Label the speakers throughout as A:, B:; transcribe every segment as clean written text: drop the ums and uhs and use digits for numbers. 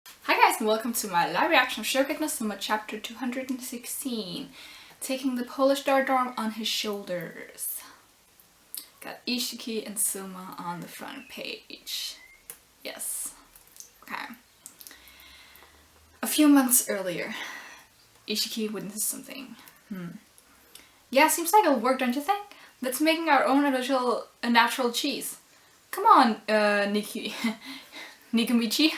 A: Hi guys and welcome to my live reaction of Shokugeki no Soma chapter 216. Taking the Polish star dorm on his shoulders. Got Ishikki and Soma on the front page. Yes. Okay. A few months earlier, Ishikki witnesses something. Yeah, seems like it'll work, don't you think? That's making our own original natural cheese. Come on, Nikamichi.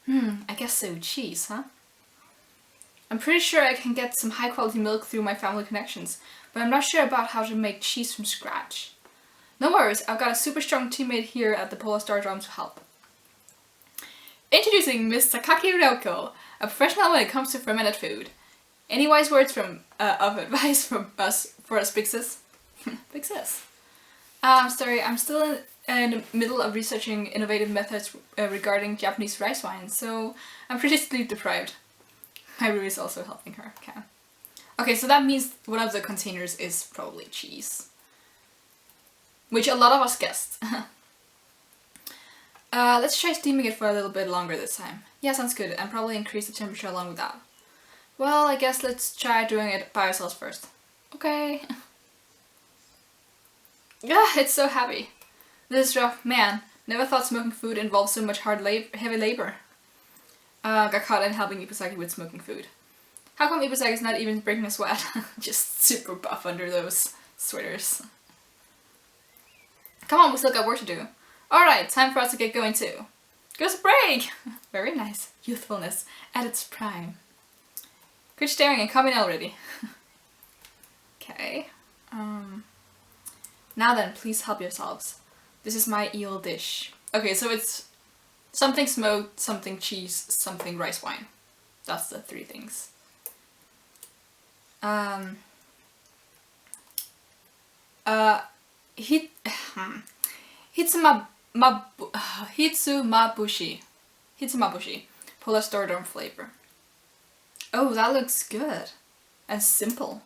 A: I guess so. Cheese, huh? I'm pretty sure I can get some high quality milk through my family connections, but I'm not sure about how to make cheese from scratch. No worries, I've got a super strong teammate here at the Polar Star Dorm to help. Introducing Miss Sakaki Ryoko, a professional when it comes to fermented food. Any wise words of advice from us for us big sis? Big sis. Sorry, I'm still in the middle of researching innovative methods regarding Japanese rice wine, so I'm pretty sleep deprived. My room is also helping her. Okay, so that means one of the containers is probably cheese. Which a lot of us guessed. Let's try steaming it for a little bit longer this time. Yeah, sounds good, and probably increase the temperature along with that. Well, I guess let's try doing it by ourselves first. Okay. Yeah, it's so heavy. This is rough. Man, never thought smoking food involved so much heavy labor. Got caught in helping Ipusaki with smoking food. How come Ipusaki is not even breaking a sweat? Just super buff under those sweaters. Come on, we still got work to do. Alright, time for us to get going too. Goes a break! Very nice. Youthfulness at its prime. Quit staring and come in already. Okay. Now then, please help yourselves. This is my eel dish. Okay, so it's something smoked, something cheese, something rice wine. That's the three things. Hitsumabushi. Polar Star Dorm flavor. Oh, that looks good. And simple.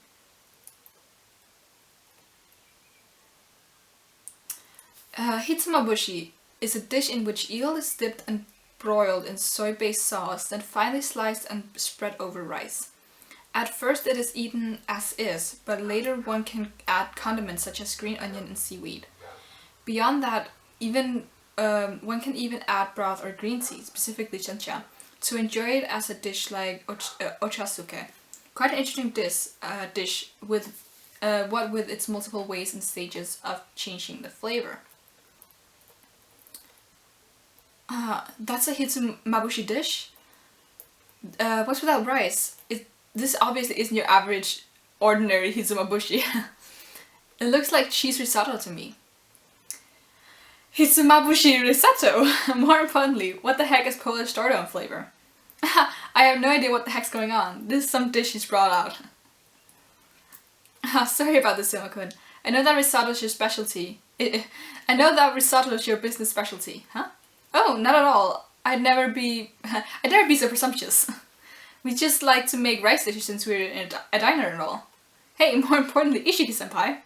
A: Hitsumabushi is a dish in which eel is dipped and broiled in soy-based sauce, then finely sliced and spread over rice. At first it is eaten as is, but later one can add condiments such as green onion and seaweed. Beyond that, one can even add broth or green tea, specifically chancha, to enjoy it as a dish like ochasuke. Quite an interesting dish with with its multiple ways and stages of changing the flavor. That's a hitsumabushi dish? What's without rice? This obviously isn't your average, ordinary hitsumabushi. It looks like cheese risotto to me. Hitsumabushi risotto! More importantly, what the heck is Polish Star Dorm flavor? I have no idea what the heck's going on. This is some dish he's brought out. Sorry about this, Soma-kun. I know that risotto is your specialty. I know that risotto is your business specialty, huh? Oh, not at all. I'd never be so presumptuous. We just like to make rice dishes since we're in a diner and all. Hey, more importantly, Ishikki-senpai.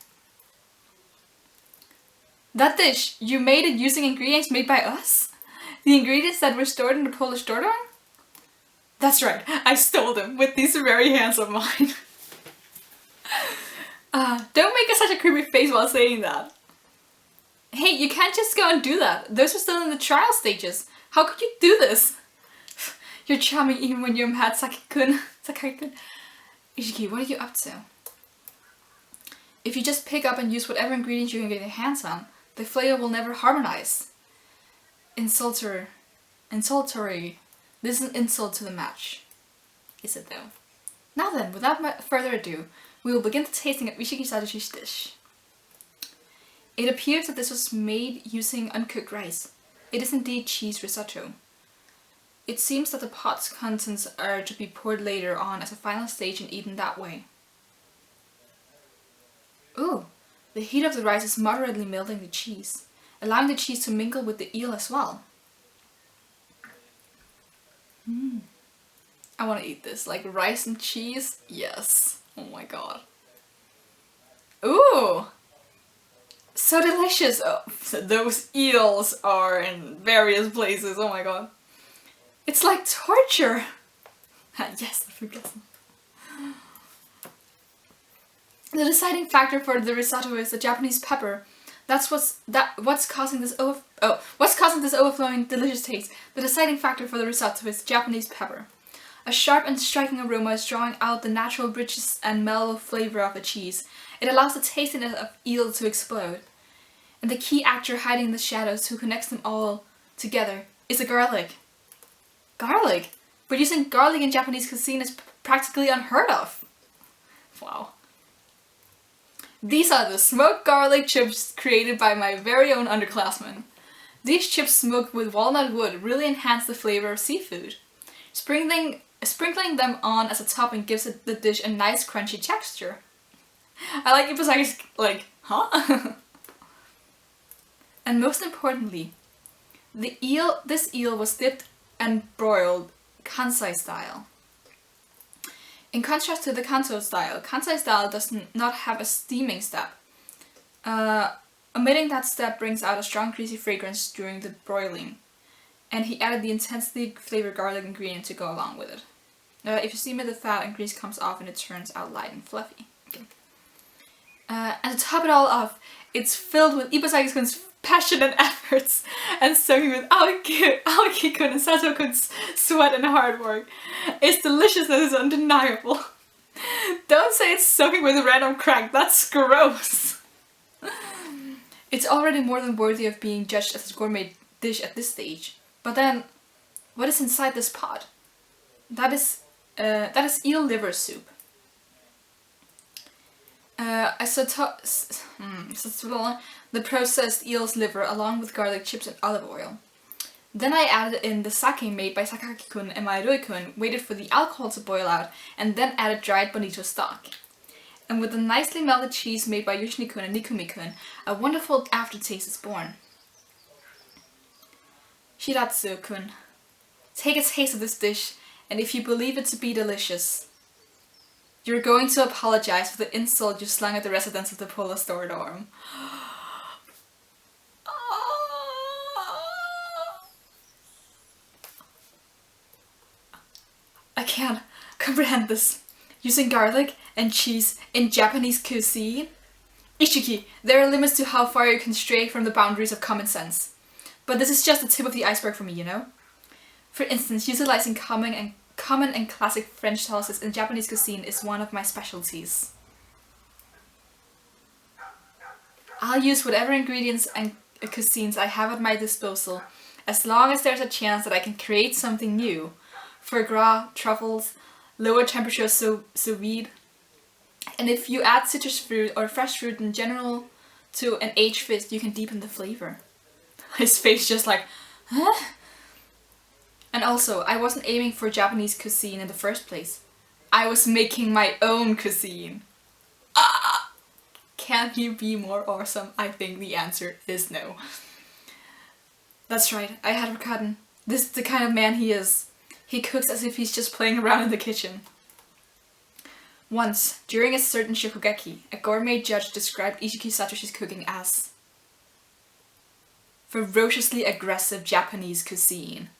A: That dish, you made it using ingredients made by us? The ingredients that were stored in the Polish Star Dorm? That's right, I stole them with these very hands of mine. Don't make such a creepy face while saying that. Hey, you can't just go and do that. Those are still in the trial stages. How could you do this? You're charming even when you're mad, Sakaki-kun. Ishikki, what are you up to? If you just pick up and use whatever ingredients you can get your hands on, the flavor will never harmonize. Insultory. This is an insult to the match. Is it though? Now then, without further ado, we will begin the tasting of Ishikki-sadoshi's dish. It appears that this was made using uncooked rice. It is indeed cheese risotto. It seems that the pot's contents are to be poured later on as a final stage and eaten that way. Ooh, the heat of the rice is moderately melting the cheese, allowing the cheese to mingle with the eel as well. I want to eat this, like rice and cheese, yes. Oh my god. Ooh! So delicious! Oh, those eels are in various places, oh my god. It's like torture! Yes, the fruit blossom. The deciding factor for the risotto is the Japanese pepper. What's causing this overflowing delicious taste. The deciding factor for the risotto is Japanese pepper. A sharp and striking aroma is drawing out the natural richness and mellow flavor of the cheese. It allows the tastiness of eel to explode. And the key actor hiding in the shadows who connects them all together is the garlic. Garlic? But using garlic in Japanese cuisine is practically unheard of. Wow. These are the smoked garlic chips created by my very own underclassmen. These chips smoked with walnut wood really enhance the flavor of seafood. Sprinkling them on as a topping gives the dish a nice crunchy texture. I like Ibusaki's like, huh? And most importantly, this eel was dipped and broiled Kansai style. In contrast to the Kanto style does not have a steaming step. Omitting that step brings out a strong greasy fragrance during the broiling. And he added the intensely flavored garlic ingredient to go along with it. If you steam it, the fat and grease comes off and it turns out light and fluffy. Okay. And to top it all off, it's filled with Ibusaki's passion and efforts, and soaking with Aoki-kun and Sato-kun's sweat and hard work. Its deliciousness is undeniable. Don't say it's soaking with random crack, that's gross. It's already more than worthy of being judged as a gourmet dish at this stage. But then, what is inside this pot? That is eel liver soup. The processed eel's liver along with garlic chips and olive oil. Then I added in the sake made by Sakaki-kun and Maerui-kun, waited for the alcohol to boil out, and then added dried bonito stock. And with the nicely melted cheese made by Yoshini-kun and Nikumi-kun, a wonderful aftertaste is born. Shiratsu-kun, take a taste of this dish, and if you believe it to be delicious, you're going to apologize for the insult you slung at the residents of the Polar Store dorm. I can't comprehend this. Using garlic and cheese in Japanese cuisine? Ishikki, there are limits to how far you can stray from the boundaries of common sense. But this is just the tip of the iceberg for me, you know? For instance, utilizing common and classic French sauces in Japanese cuisine is one of my specialties. I'll use whatever ingredients and cuisines I have at my disposal, as long as there's a chance that I can create something new. Foie gras, truffles, lower temperature sous vide. And if you add citrus fruit or fresh fruit in general to an aged fish, you can deepen the flavor. His face just like, huh? And also, I wasn't aiming for Japanese cuisine in the first place. I was making my own cuisine. Ah! Can't you be more awesome? I think the answer is no. That's right, I had forgotten. This is the kind of man he is. He cooks as if he's just playing around in the kitchen. Once, during a certain Shokugeki, a gourmet judge described Ishikki Satoshi's cooking as ferociously aggressive Japanese cuisine.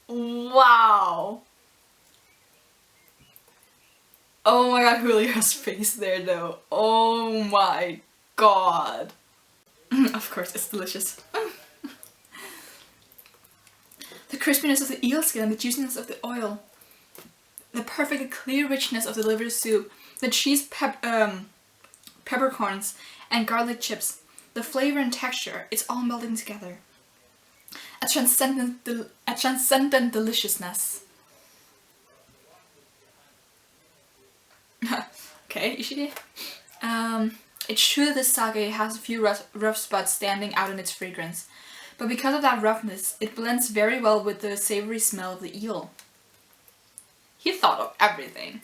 A: Wow! Oh my god, Julio's face there though. Oh my god. Of course, it's delicious. The crispiness of the eel skin and the juiciness of the oil. The perfectly clear richness of the liver soup. The cheese peppercorns and garlic chips. The flavor and texture, it's all melding together. A transcendent deliciousness. Okay, Ishikki. It's true that this sake has a few rough spots standing out in its fragrance, but because of that roughness, it blends very well with the savory smell of the eel. He thought of everything.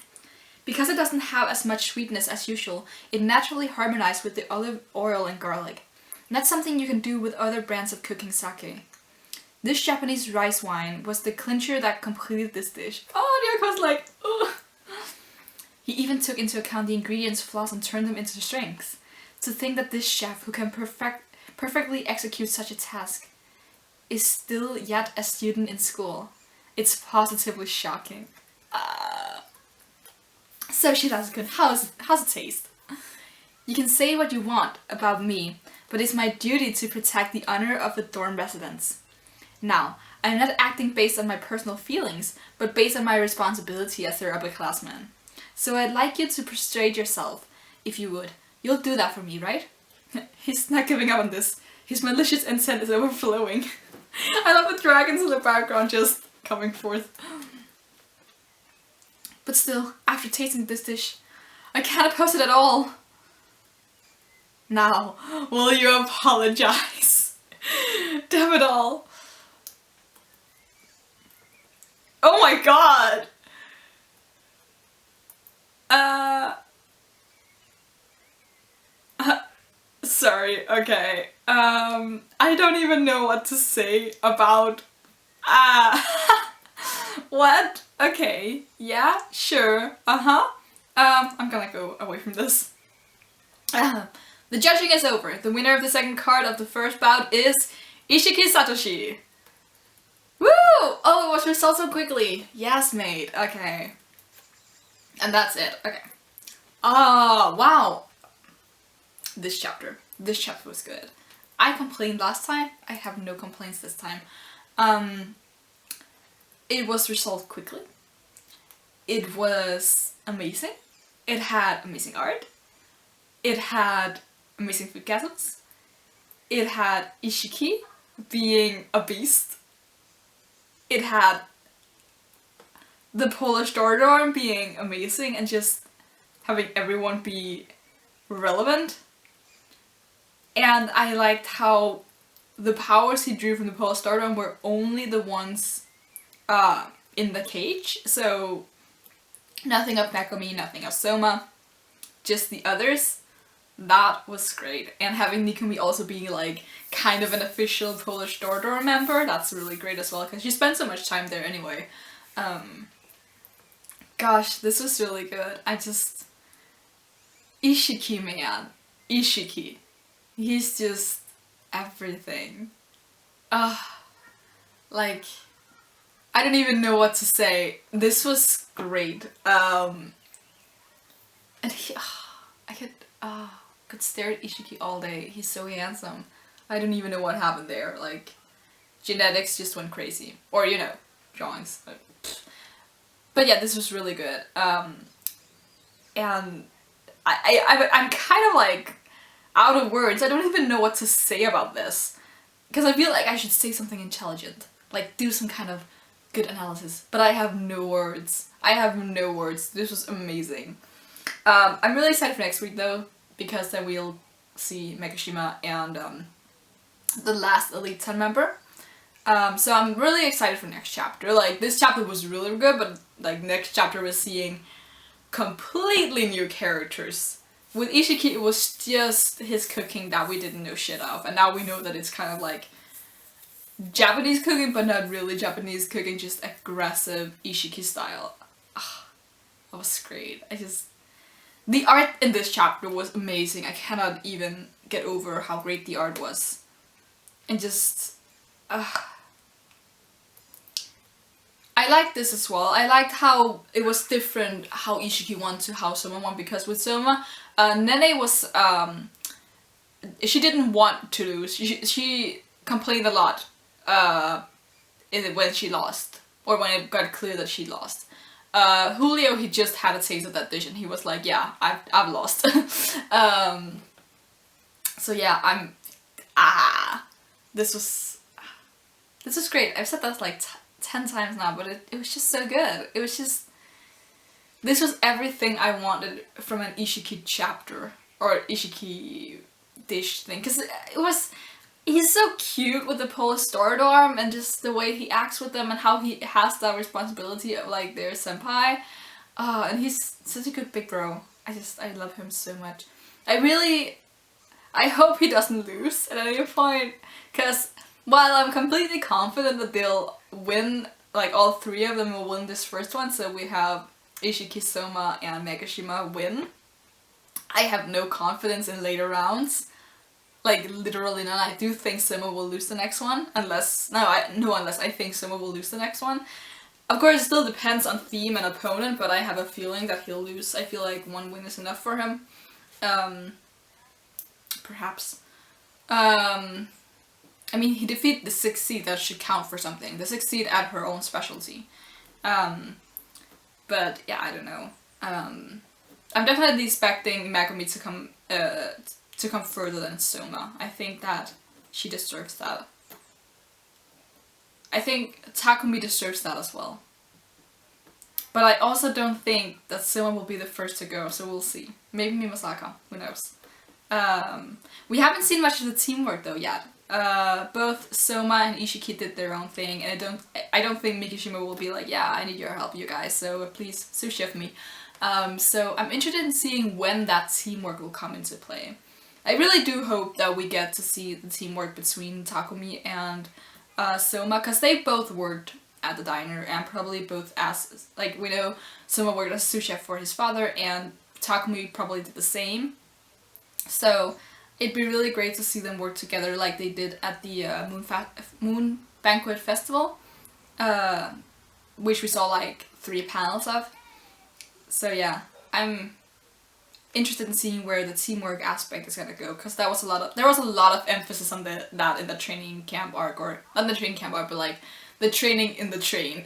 A: Because it doesn't have as much sweetness as usual, it naturally harmonized with the olive oil and garlic. And that's something you can do with other brands of cooking sake. This Japanese rice wine was the clincher that completed this dish. Oh, Ryoko's like, ugh. He even took into account the ingredients' flaws and turned them into strengths. To think that this chef who can perfectly execute such a task is still yet a student in school. It's positively shocking. So she does good. How's it taste? You can say what you want about me, but it's my duty to protect the honor of the dorm residents. Now, I'm not acting based on my personal feelings, but based on my responsibility as their upperclassman. So I'd like you to prostrate yourself, if you would. You'll do that for me, right? He's not giving up on this. His malicious intent is overflowing. I love the dragons in the background just coming forth. But still, after tasting this dish, I can't oppose it at all. Now, will you apologize? Damn it all. Oh my god! Sorry, okay. I don't even know what to say about... What? Okay, yeah, sure, I'm gonna go away from this. The judging is over. The winner of the second card of the first bout is Ishikki Satoshi. Woo! Oh, it was resolved so quickly. Yes, mate. Okay. And that's it. Okay. Wow. This chapter was good. I complained last time. I have no complaints this time. It was resolved quickly. It was amazing. It had amazing art. It had amazing food gasms. It had Ishikki being a beast. It had the Polish Dorm being amazing and just having everyone be relevant. And I liked how the powers he drew from the Polish Dorm were only the ones in the cage. So nothing of Megumi, nothing of Soma, just the others. That was great. And having Nikumi also be like kind of an official Polish Dorm member, that's really great as well, because she spent so much time there anyway. Gosh, this was really good. Ishikki, man. Ishikki. He's just everything. Like, I don't even know what to say. This was great. And he, I could stare at Ishikki all day. He's so handsome. I don't even know what happened there. Like, genetics just went crazy. Or, you know, drawings. But yeah, this was really good. And I'm kind of like out of words. I don't even know what to say about this. Because I feel like I should say something intelligent. Like, do some kind of good analysis. But I have no words. I have no words. This was amazing. I'm really excited for next week though, because then we'll see Megashima and the last Elite 10 member. So I'm really excited for next chapter. Like, this chapter was really good, but like next chapter we're seeing completely new characters. With Ishikki it was just his cooking that we didn't know shit of, and now we know that it's kind of like Japanese cooking, but not really Japanese cooking, just aggressive Ishikki style. That was great. The art in this chapter was amazing. I cannot even get over how great the art was. And just... I liked this as well. I liked how it was different how Ishikki won to how Soma won, because with Soma, Nene was... she didn't want to lose. She complained a lot when she lost. Or when it got clear that she lost. Julio, he just had a taste of that dish and he was like, yeah, I've lost. So yeah, this was great. I've said that like 10 times now, but it was just so good. It was just, this was everything I wanted from an Ishikki chapter, or Ishikki dish thing, because he's so cute with the Polish Dorm and just the way he acts with them and how he has that responsibility of like their senpai. And he's such a good big bro. I love him so much. I hope he doesn't lose at any point, because while I'm completely confident that they'll win, like all three of them will win this first one, so we have Ishikki, Soma and Megashima win. I have no confidence in later rounds. Like, literally none. I do think Soma will lose the next one, unless I think Soma will lose the next one. Of course, it still depends on theme and opponent, but I have a feeling that he'll lose. I feel like one win is enough for him. Perhaps. I mean, he defeated the 6th seed, that should count for something. The 6th seed at her own specialty. But yeah, I don't know. I'm definitely expecting Megumi to come further than Soma. I think that she deserves that. I think Takumi deserves that as well. But I also don't think that Soma will be the first to go, so we'll see. Maybe Mimasaka, who knows. We haven't seen much of the teamwork though yet. Both Soma and Ishikki did their own thing, and I don't think Mikishima will be like, yeah, I need your help, you guys, so please sous chef me. So I'm interested in seeing when that teamwork will come into play. I really do hope that we get to see the teamwork between Takumi and Soma, because they both worked at the diner, and probably both as, like, we know Soma worked as a sous chef for his father, and Takumi probably did the same. So it'd be really great to see them work together like they did at the Moon Banquet Festival, which we saw like 3 panels of. So yeah, I'm interested in seeing where the teamwork aspect is gonna go, because there was a lot of emphasis on that in the training camp arc, or not the training camp arc, but like the training in the train.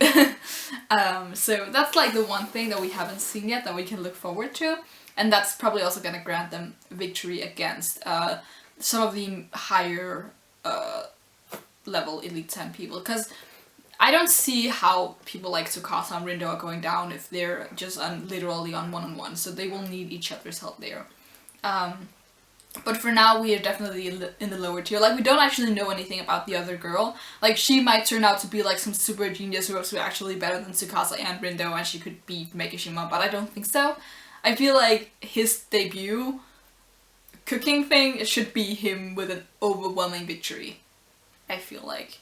A: So that's like the one thing that we haven't seen yet that we can look forward to, and that's probably also gonna grant them victory against some of the higher level Elite 10 people, because I don't see how people like Tsukasa and Rindo are going down if they're just literally on one-on-one, so they will need each other's help there. But for now, we are definitely in the lower tier. Like, we don't actually know anything about the other girl. Like, she might turn out to be like some super genius who is actually better than Tsukasa and Rindo, and she could beat Mikishima, but I don't think so. I feel like his debut cooking thing, it should be him with an overwhelming victory. I feel like.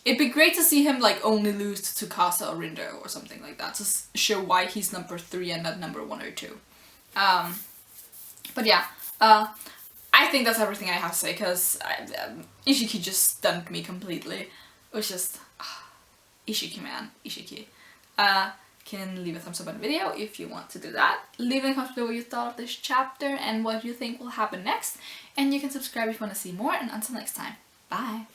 A: It'd be great to see him like only lose to Tsukasa or Rindo or something like that, to show why he's number 3 and not number 1 or 2. But yeah, I think that's everything I have to say, because Ishikki just stunned me completely. It was just, Ishikki man, Ishikki. Can leave a thumbs up on the video if you want to do that. Leave a comment below what you thought of this chapter and what you think will happen next. And you can subscribe if you want to see more, and until next time, bye!